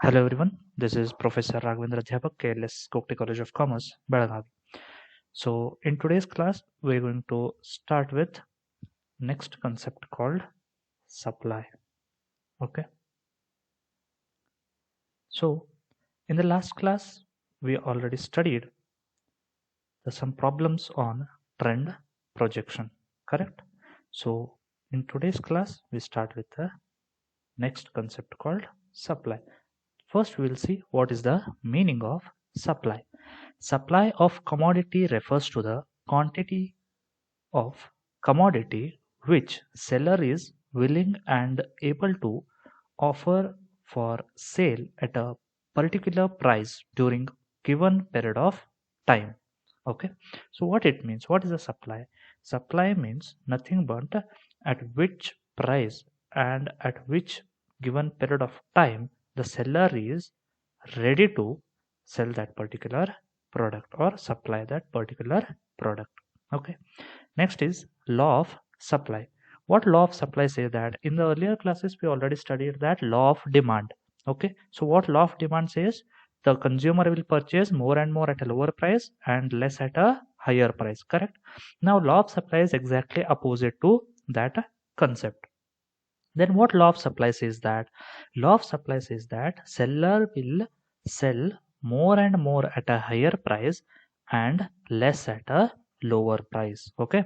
Hello everyone, this is Professor Raghavendra Adhyapak, KLS Kokti College of Commerce, Belagavi. So in today's class, we're going to start with next concept called supply. Okay. So in the last class, we already studied some problems on trend projection, correct? So in today's class, we start with the next concept called supply. First, we will see what is the meaning of supply. Supply of commodity refers to the quantity of commodity which seller is willing and able to offer for sale at a particular price during given period of time. Okay, so what it means, what is a supply? Supply means nothing but at which price and at which given period of time the seller is ready to sell that particular product or supply that particular product. Okay, next is law of supply. What law of supply say? That in the earlier classes we already studied that law of demand. Okay, so what law of demand says? The consumer will purchase more and more at a lower price and less at a higher price, correct? Now law of supply is exactly opposite to that concept. Then what law of supply says? That law of supply says that seller will sell more and more at a higher price and less at a lower price. Okay,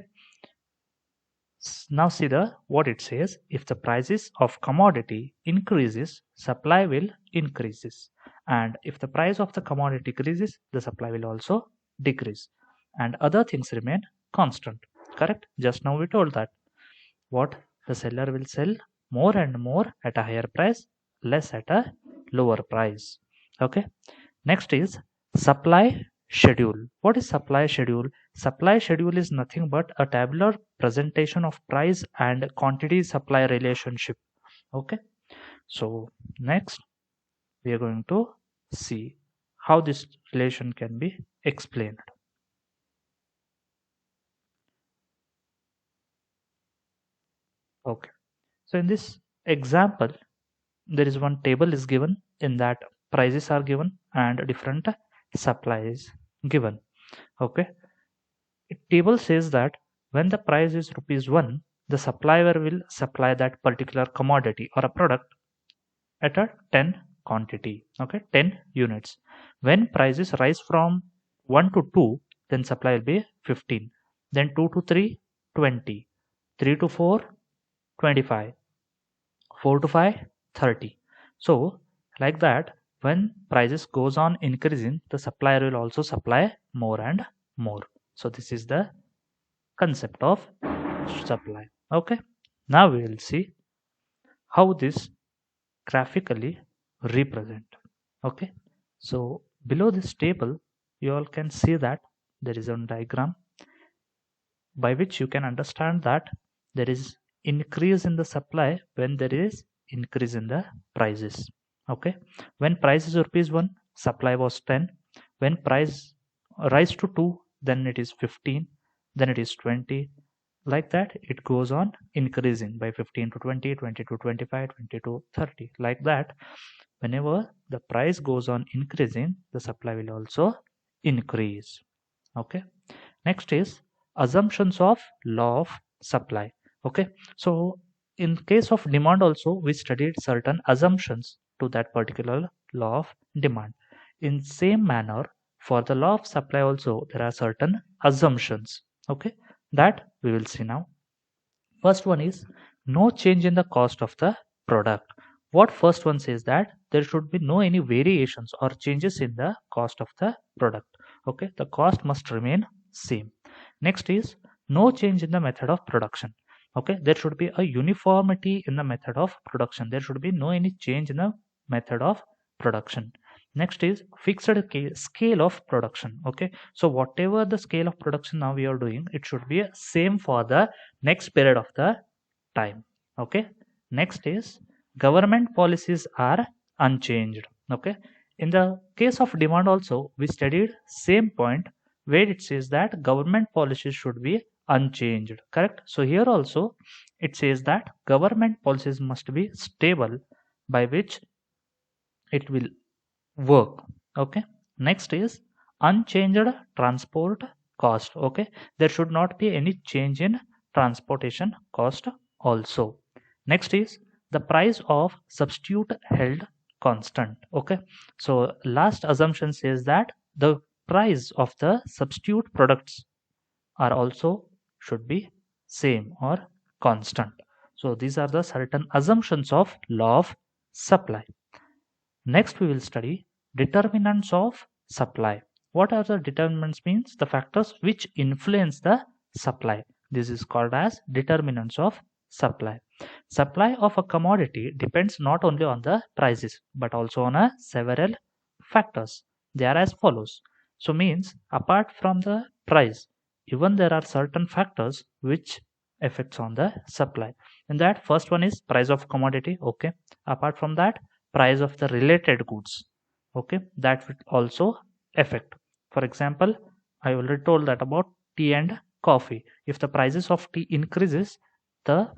now see the what it says. If the prices of commodity increases, supply will increases, and if the price of the commodity decreases, the supply will also decrease, and other things remain constant, correct? Just now we told that what the seller will sell more and more at a higher price, less at a lower price. Okay, next is supply schedule. What is supply schedule? Supply schedule is nothing but a tabular presentation of price and quantity supply relationship. Okay, so next we are going to see how this relation can be explained. Okay, so in this example, there is one table is given. In that, prices are given and different supplies given. Okay, table says that when the price is rupees 1, the supplier will supply that particular commodity or a product at a 10 quantity. Okay, 10 units. When prices rise from 1 to 2, then supply will be 15, then 2 to 3, 20, 3 to 4, 25, 4 to 5, 30. So like that, when prices goes on increasing, the supplier will also supply more and more. So this is the concept of supply. Okay, now we will see how this graphically represent. Okay, so below this table you all can see that there is a diagram by which you can understand that there is increase in the supply when there is increase in the prices. Okay, when price is rupees 1, supply was 10. When price rise to 2, then it is 15, then it is 20. Like that it goes on increasing by 15 to 20, 20 to 25, 20 to 30. Like that, whenever the price goes on increasing, the supply will also increase. Okay, next is assumptions of law of supply. Okay, so in case of demand also we studied certain assumptions to that particular law of demand. In same manner, for the law of supply also there are certain assumptions. Okay, that we will see now. First one is no change in the cost of the product. What first one says? That there should be no any variations or changes in the cost of the product. Okay, the cost must remain same. Next is no change in the method of production. Okay, there should be a uniformity in the method of production. There should be no any change in the method of production. Next is fixed scale of production. Okay, so whatever the scale of production now we are doing, it should be same for the next period of the time. Okay, next is government policies are unchanged. Okay, in the case of demand also we studied same point where it says that government policies should be unchanged, correct? So here also it says that government policies must be stable, by which it will work. Okay, next is unchanged transport cost. Okay, there should not be any change in transportation cost also. Next is the price of substitute held constant. Okay, so last assumption says that the price of the substitute products are also should be same or constant. So these are the certain assumptions of law of supply. Next, we will study determinants of supply. What are the determinants? Means the factors which influence the supply. This is called as determinants of supply. Supply of a commodity depends not only on the prices but also on several factors. They are as follows. So means apart from the price, even there are certain factors which affects on the supply. And that first one is price of commodity. Okay. Apart from that, price of the related goods. Okay, that would also affect. For example, I already told that about tea and coffee. If the prices of tea increases, the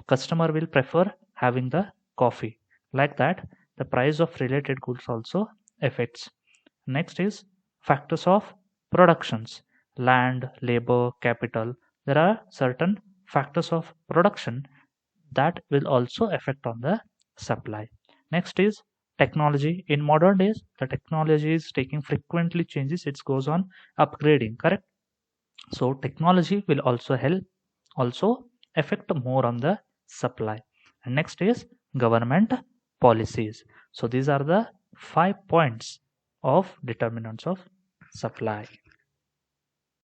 customer will prefer having the coffee. Like that, the price of related goods also affects. Next is factors of productions: land, labor, capital. There are certain factors of production that will also affect on the supply. Next is technology. In modern days, the technology is taking frequently changes. It goes on upgrading, correct? So technology will also help, also affect more on the supply. And next is government policies. So these are the 5 points of determinants of supply.